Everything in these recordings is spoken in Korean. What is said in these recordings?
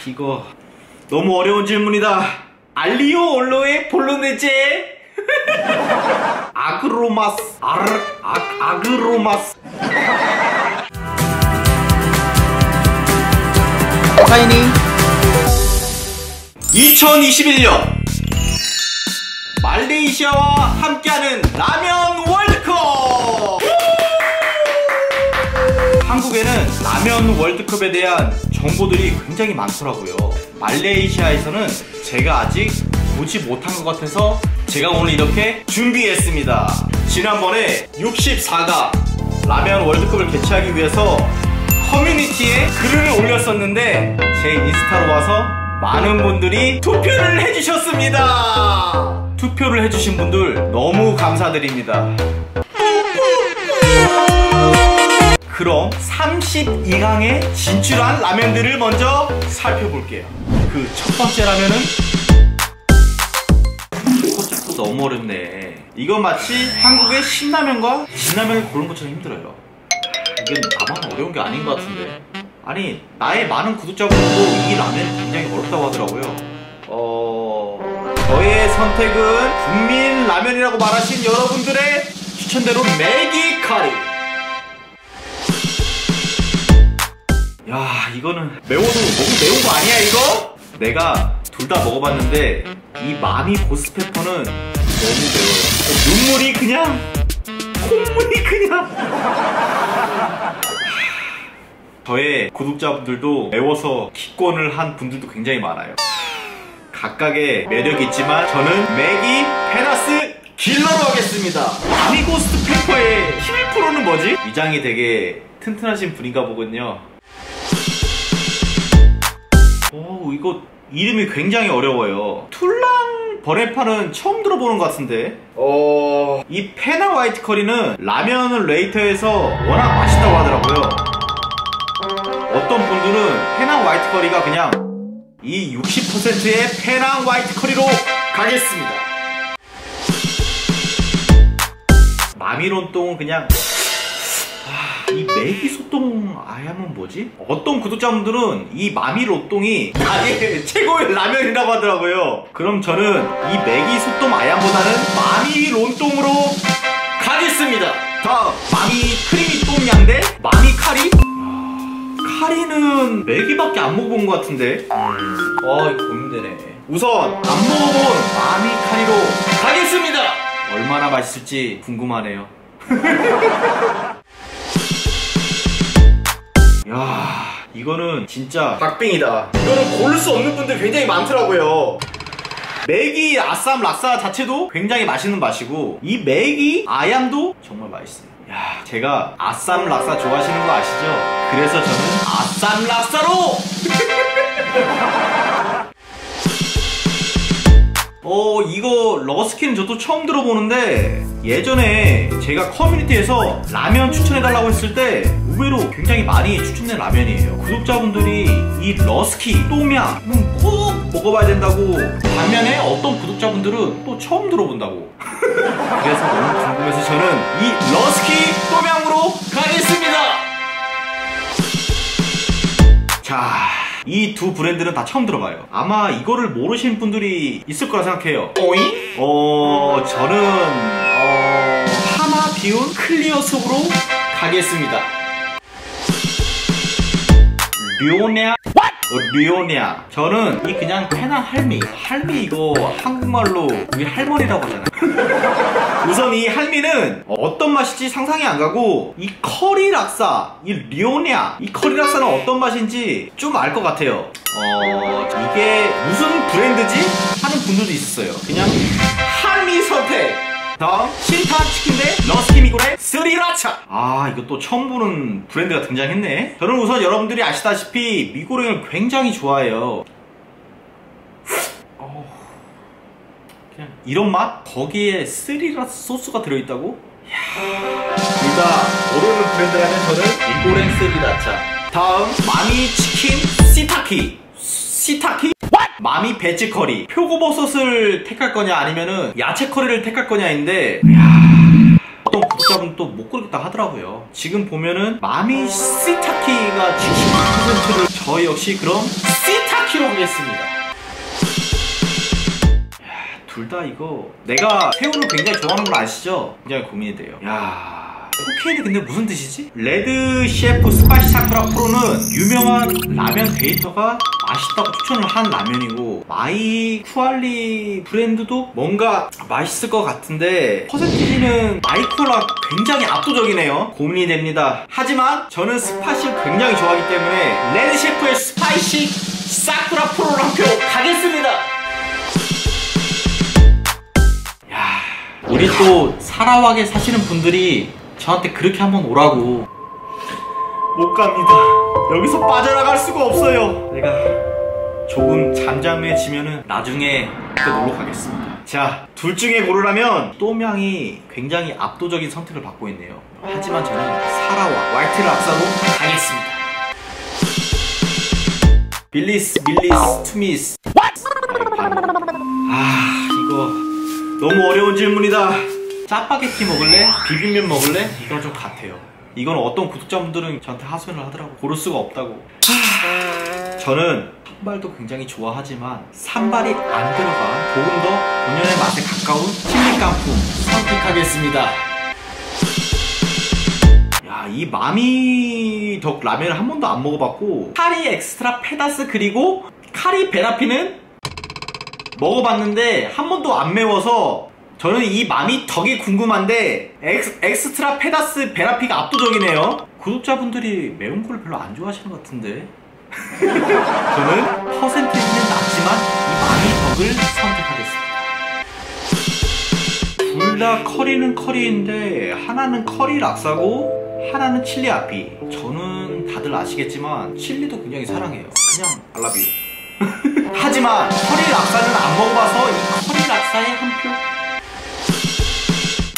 이거 너무 어려운 질문이다. 알리오 올로의 볼로네제 아그로마스 아그로마스 타이니 2021년 말레이시아와 함께하는 라면 월드컵! 한국에는 라면 월드컵에 대한 정보들이 굉장히 많더라고요. 말레이시아에서는 제가 아직 보지 못한 것 같아서 제가 오늘 이렇게 준비했습니다. 지난번에 64가 라면 월드컵을 개최하기 위해서 커뮤니티에 글을 올렸었는데 제 인스타로 와서 많은 분들이 투표를 해주셨습니다. 투표를 해주신 분들 너무 감사드립니다. 그럼 32강에 진출한 라면들을 먼저 살펴볼게요. 그 첫 번째 라면은 이것도 너무 어렵네. 이건 마치 한국의 신라면과 진라면을 고른 것처럼 힘들어요. 이게 나만 어려운 게 아닌 것 같은데. 아니, 나의 많은 구독자분들도 이 라면이 굉장히 어렵다고 하더라고요. 저의 선택은 국민 라면이라고 말하신 여러분들의 추천대로 매기 카리. 야, 이거는 매워도 너무 매운 거 아니야 이거? 내가 둘 다 먹어봤는데 이 마미 고스페퍼는 너무 매워요. 눈물이 그냥 콧물이 그냥. 저의 구독자분들도 매워서 기권을 한 분들도 굉장히 많아요. 각각의 매력이 있지만 저는 매기 페나스 길러로 하겠습니다. 마미 고스트 페퍼의 11%는 뭐지? 위장이 되게 튼튼하신 분인가 보군요. 오, 이거 이름이 굉장히 어려워요. 툴랑 버네파는 처음 들어보는 것 같은데. 이 페나 화이트 커리는 라면 레이터에서 워낙 맛있다고 하더라고요. 어떤 분들은 페낭 화이트 커리가 그냥 이 60%의 페낭 화이트 커리로 가겠습니다. 마미론똥은 그냥 이 매기 소똥 아야면 뭐지? 어떤 구독자분들은 이 마미론똥이 나의 최고의 라면이라고 하더라고요. 그럼 저는 이 매기 소똥 아얌보다는 마미론똥으로 가겠습니다. 다음 마미 크리미 똥양 대 마미 카리? 카리는 매기밖에 안 먹어본 것 같은데. 이거 고민되네. 우선 안 먹어본 마미 카리로 가겠습니다. 얼마나 맛있을지 궁금하네요. 야, 이거는 진짜 박빙이다. 이거는 고를 수 없는 분들 굉장히 많더라고요. 매기 아쌈 락사 자체도 굉장히 맛있는 맛이고 이 매기 아얌도 정말 맛있어요. 야, 제가 아쌈 락사 좋아하시는 거 아시죠? 그래서 저는 아쌈 락사로! 이거 러스키는 저도 처음 들어보는데 예전에 제가 커뮤니티에서 라면 추천해달라고 했을 때 의외로 굉장히 많이 추천된 라면이에요. 구독자분들이 이 러스키 또미양은 꼭 먹어봐야 된다고, 반면에 어떤 구독자분들은 또 처음 들어본다고. 그래서 너무 궁금해서 저는 이 러스키 또미양으로 가겠습니다. 자, 이 두 브랜드는 다 처음 들어봐요. 아마 이거를 모르시는 분들이 있을 거라 생각해요. 오잉? 저는 하나 비운 클리어 속으로 가겠습니다. 류냐? 류냐. 저는 이 그냥 페나 할미 이거 한국말로 우리 할머니라고 하잖아. 우선 이 할미는 어떤 맛일지 상상이 안 가고 이 커리 락사, 이 류냐, 이 커리 락사는 어떤 맛인지 좀 알 것 같아요. 이게 무슨 브랜드지? 하는 분들도 있었어요. 그냥 할미 선택. 다음 신타 치킨 대 러스키 미고레 스리라차. 이거 또 처음 보는 브랜드가 등장했네. 저는 우선 여러분들이 아시다시피 미고랭을 굉장히 좋아해요. 그냥 이런 맛? 거기에 스리라차 소스가 들어있다고? 둘 다 모르는 브랜드라면 저는 미고랭 스리라차. 다음 마미 치킨 시타키? 마미 베지 커리. 표고버섯을 택할 거냐 아니면은 야채 커리를 택할 거냐인데, 어떤 구독자분 또 못 고르겠다 하더라고요. 지금 보면은 마미 시타키가 70%를, 저 역시 그럼 시타키 키로 하겠습니다. 둘 다 이거 내가 새우를 굉장히 좋아하는 걸 아시죠? 굉장히 고민이 돼요. 야, 코케인이 근데 무슨 뜻이지? 레드 셰프 스파이시 사쿠라 프로는 유명한 라면 데이터가 맛있다고 추천을 한 라면이고, 마이 쿠알리 브랜드도 뭔가 맛있을 것 같은데 퍼센티지는 마이 쿠알라 굉장히 압도적이네요. 고민이 됩니다. 하지만 저는 스파이시를 굉장히 좋아하기 때문에 레드 셰프의 스파이시 사쿠라 프로로 한 표 가겠습니다. 우리 또 사라왁에 사시는 분들이 저한테 그렇게 한번 오라고. 못 갑니다. 여기서 빠져나갈 수가 없어요. 내가 조금 잠잠해지면은 나중에 또 놀러 가겠습니다. 자, 둘 중에 고르라면 또명이 굉장히 압도적인 선택을 받고 있네요. 하지만 저는 사라왁 화이트 락사로 가겠습니다. 빌리스 투미스. 이거 너무 어려운 질문이다. 짜파게티 먹을래? 비빔면 먹을래? 이건 좀 같아요. 이건 어떤 구독자분들은 저한테 하소연을 하더라고. 고를 수가 없다고. 저는 산발도 굉장히 좋아하지만 산발이 안 들어간 조금 더 본연의 맛에 가까운 칠리 깐풍 선택하겠습니다. 야, 이 마미덕 라면을 한 번도 안 먹어봤고, 카리 엑스트라 페다스 그리고 카리 베라피는 먹어봤는데 한 번도 안 매워서 저는 이 마미 덕이 궁금한데, 엑스트라 페다스 베라피가 압도적이네요. 구독자분들이 매운 걸 별로 안 좋아하시는 것 같은데 저는 퍼센테이지는 낮지만 이 마미 덕을 선택하겠습니다. 둘 다 커리는 커리인데 하나는 커리 락사고 하나는 칠리 아피. 저는 다들 아시겠지만 칠리도 굉장히 사랑해요. 그냥 알라뷰. 하지만 커리 락사는 안 먹어봐서 이 커리 락사에 한 표.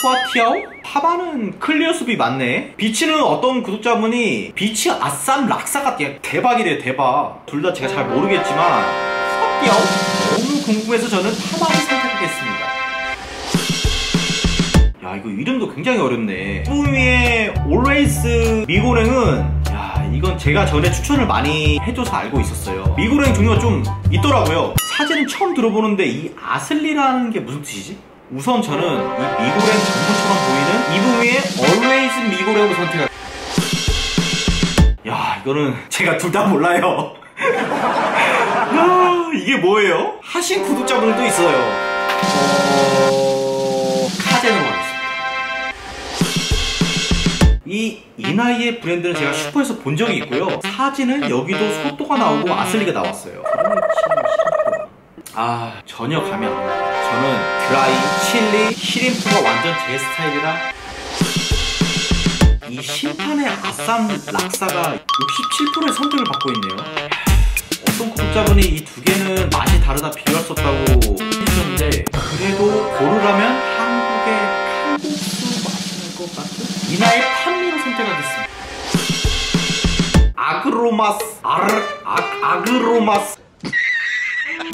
후아티아오? 파바는 클리어 숲이 맞네. 비치는 어떤 구독자분이 비치 아쌈 락사가 대박이래요. 대박. 둘 다 제가 잘 모르겠지만 후아티아오? 너무 궁금해서 저는 파바를 선택하겠습니다. 야, 이거 이름도 굉장히 어렵네. 뿌미의 올웨이스 미고랭은, 야, 이건 제가 전에 추천을 많이 해줘서 알고 있었어요. 미고랭 종류가 좀 있더라고요. 사진은 처음 들어보는데 이 아슬리라는 게 무슨 뜻이지? 우선 저는 이 미고랭 전문처럼 보이는 이브미의 Always 미고랭으로 선택할. 야, 이거는 제가 둘 다 몰라요. 야, 이게 뭐예요? 하신 구독자분들도 있어요. 카제노로 하겠습니다. 이 나이의 브랜드는 제가 슈퍼에서 본 적이 있고요. 사진은 여기도 소또가 나오고 아슬리가 나왔어요. 전혀 감이 안 와요. 저는 드라이, 칠리, 시림프가 완전 제 스타일이라 이 심판의 아쌈 락사가 67%의 선택을 받고 있네요. 어떤 구독자분이 이 두 개는 맛이 다르다 비교할 수 없다고 해주셨는데, 그래도 고르라면 한국의 칼국수 맛이 날 것 같은 이나의 판미로 선택하겠습니다. 아그로마스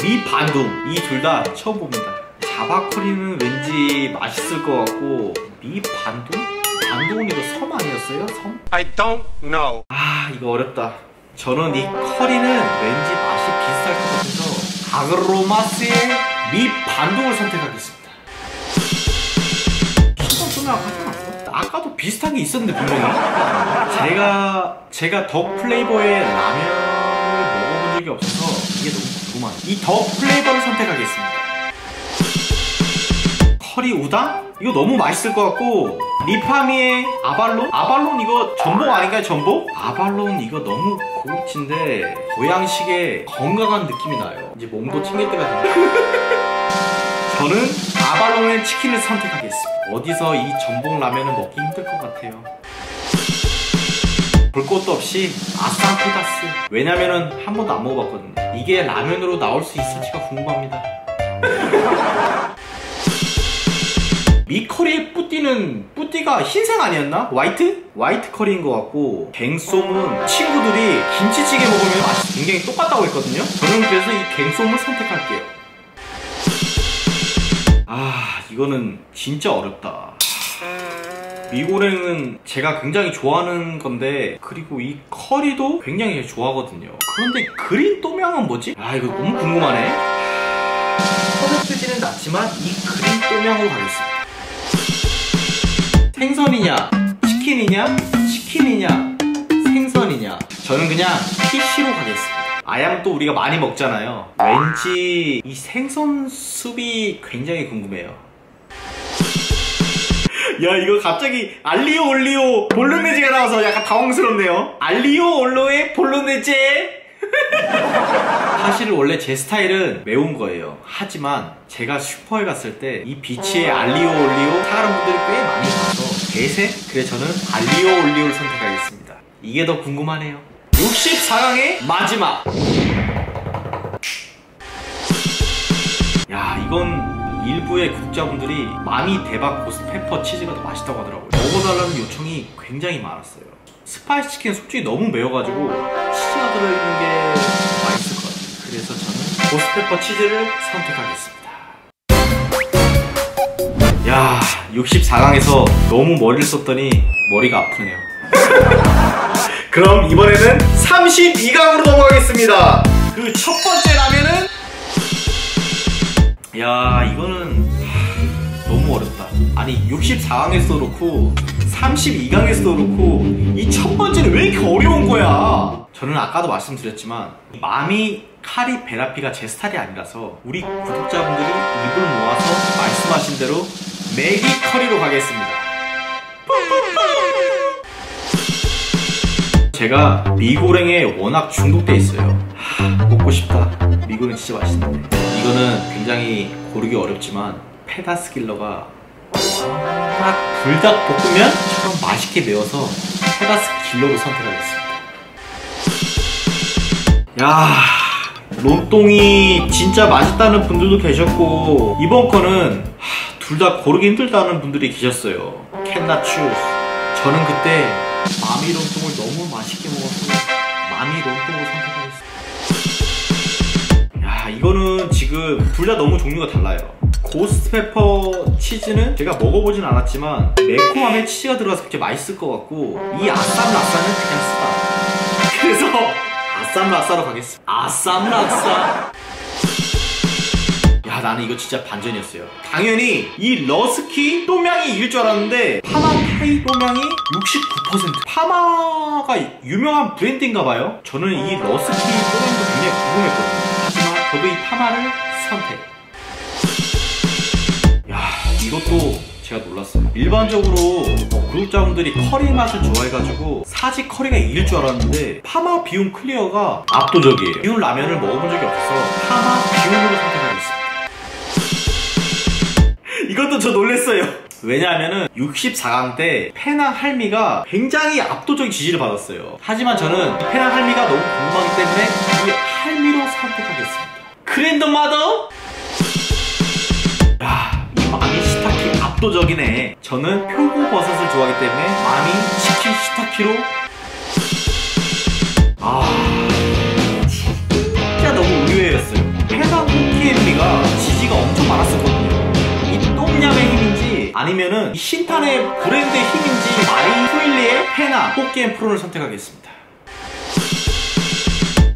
미반둥. 이 둘 다 처음 봅니다. 자바코리는 왠지 맛있을 것 같고, 미반둥? 반둥은 이거 섬 아니었어요? 섬? I don't know. 이거 어렵다. 저는 이 커리는 왠지 맛이 비슷할 것 같아서 아그로마스의 미반둥을 선택하겠습니다. 시간 쏘면 하지 않았어? 아까도 비슷한 게 있었는데 분명히. 제가 덕 플레이버의 라면을 먹어본 적이 없어서 이게 너무 궁금한. 이 덕 플레이버를 선택하겠습니다. 커리 우당? 이거 너무 맛있을 것 같고, 리파미의 아발론? 아발론 이거 전복 아닌가요? 전복? 아발론 이거 너무 고급진데 보양식의 건강한 느낌이 나요. 이제 몸도 챙길 때가 됐네. 저는 아발론의 치킨을 선택하겠습니다. 어디서 이 전복 라면을 먹기 힘들 것 같아요. 볼 것도 없이 아쌈 페다스. 왜냐면은 한 번도 안 먹어봤거든요. 이게 라면으로 나올 수 있을지가 궁금합니다. 미커리의 뿌띠가 흰색 아니었나? 화이트 커리인 것 같고, 갱솜은 친구들이 김치찌개 먹으면 맛이 굉장히 똑같다고 했거든요. 저는 그래서 이 갱솜을 선택할게요. 이거는 진짜 어렵다. 미고랭은 제가 굉장히 좋아하는 건데, 그리고 이 커리도 굉장히 좋아하거든요. 그런데 그린 또명은 뭐지? 아, 이거 너무 궁금하네. 퍼센트지는 낮지만 이 그린 또명으로 가겠습니다. 생선이냐 치킨이냐, 치킨이냐 생선이냐. 저는 그냥 PC로 가겠습니다. 아양 또 우리가 많이 먹잖아요. 왠지 이 생선 수비 굉장히 궁금해요. 야, 이거 갑자기 알리오 올리오 볼로네제가 나와서 약간 당황스럽네요. 알리오 올로의 볼로네제. 사실 원래 제 스타일은 매운 거예요. 하지만 제가 슈퍼에 갔을 때 이 비치의 알리오 올리오 사가는 분들이 꽤 많이 봐서 대세? 그래서 저는 알리오 올리오를 선택하겠습니다. 이게 더 궁금하네요. 64강의 마지막. 야, 이건 일부의 구독자분들이 마미 대박 고스페퍼 치즈가 더 맛있다고 하더라고요. 먹어달라는 요청이 굉장히 많았어요. 스파이시 치킨 솔직히 너무 매워가지고 치즈가 들어있는 게 맛있을 것 같아요. 그래서 저는 고스페퍼 치즈를 선택하겠습니다. 야, 64강에서 너무 머리를 썼더니 머리가 아프네요. 그럼 이번에는 32강으로 넘어가겠습니다. 그 첫 번째 라면은, 야, 이거는 너무 어렵다. 아니 64강에서도 그렇고 32강에서도 그렇고 이 첫 번째는 왜 이렇게 어려운 거야? 저는 아까도 말씀드렸지만 마미 카리 베라피가 제 스타일이 아니라서 우리 구독자분들이 입을 모아서 말씀하신 대로 매기 커리로 가겠습니다. 제가 미고랭에 워낙 중독돼 있어요. 먹고 싶다. 미고랭 진짜 맛있는데. 이거는 굉장히 고르기 어렵지만 페다스킬러가 워낙 불닭볶음면처럼 맛있게 매워서 페다스킬러를 선택하겠습니다. 야, 론똥이 진짜 맛있다는 분들도 계셨고, 이번 거는 둘 다 고르기 힘들다는 분들이 계셨어요. 캔나추. 저는 그때 마미 론똥을 너무 맛있게 먹어서 마미 론똥을 선택하겠습니다. 야, 이거는 지금 둘 다 너무 종류가 달라요. 고스트페퍼 치즈는 제가 먹어보진 않았지만 매콤함에 치즈가 들어가서 굉장히 맛있을 것 같고, 이 아쌈 락사는 그냥 쓰다. 그래서 아쌈 락사로 가겠습니다. 아쌈 락사. 야, 나는 이거 진짜 반전이었어요. 당연히 이 러스키 또명이 이길 줄 알았는데 파마타이 또명이 69%. 파마가 유명한 브랜드인가봐요. 저는 이 러스키 또명도 굉장히 궁금했거든요. 하지만 저도 이 파마를 선택. 이것도 제가 놀랐어요. 일반적으로 구독자분들이 커리 맛을 좋아해가지고 사지 커리가 이길 줄 알았는데 파마 비움 클리어가 압도적이에요. 비움 라면을 먹어본 적이 없어서 파마 비움으로 선택하겠습니다. 이것도 저 놀랐어요. 왜냐하면은 64강 때 페낭 할미가 굉장히 압도적인 지지를 받았어요. 하지만 저는 페낭 할미가 너무 궁금하기 때문에 이 할미로 선택하겠습니다. 그랜드마더. 마미 시타키 압도적이네. 저는 표고버섯을 좋아하기 때문에 마미 치킨 시타키로. 진짜 너무 의외였어요. 페낭 호키엠미가 지지가 엄청 많았었거든요. 이 똠얌의 힘인지 아니면은 이 신탄의 브랜드의 힘인지 마이 후일리의 페낭 호키엠 프로를 선택하겠습니다.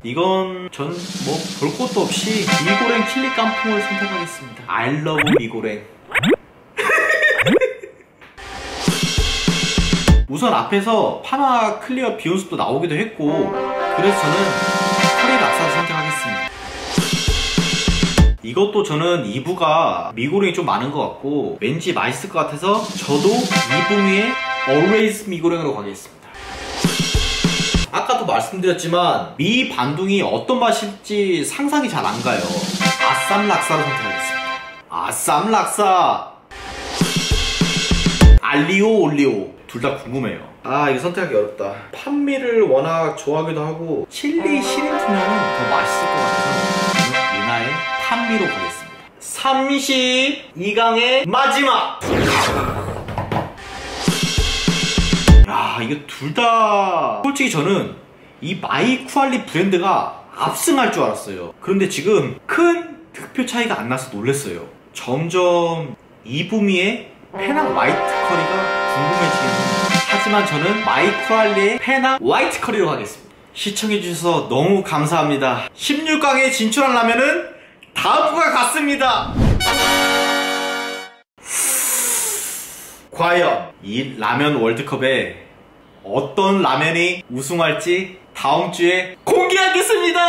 이건 전 뭐 볼 것도 없이 미고랭 칠리 깐풍을 선택하겠습니다. I love 미고랭. 우선 앞에서 파마 클리어 비온숲도 나오기도 했고, 그래서 저는 커리 락사를 선택하겠습니다. 이것도 저는 2부가 미고랭이 좀 많은 것 같고 왠지 맛있을 것 같아서 저도 2부 위에 Always 미고랭으로 가겠습니다. 아까도 말씀드렸지만 미 반둥이 어떤 맛일지 상상이 잘 안 가요. 아쌈 락사로 선택하겠습니다. 아쌈 락사. 알리오 올리오 둘 다 궁금해요. 이거 선택하기 어렵다. 판미를 워낙 좋아하기도 하고 칠리 시림프면 더 맛있을 것 같아서 유나의 판미로 가겠습니다. 32강의 마지막. 야, 이거 둘 다 솔직히 저는 이 마이 쿠알리 브랜드가 압승할 줄 알았어요. 그런데 지금 큰 득표 차이가 안 나서 놀랐어요. 점점 이부미의 페낭 화이트 커리가 궁금해지긴 합니다. 하지만 저는 마이코알리의 페나 화이트 커리로 가겠습니다. 시청해주셔서 너무 감사합니다. 16강에 진출한 라면은 다음과 같습니다. 과연 이 라면 월드컵에 어떤 라면이 우승할지 다음 주에 공개하겠습니다.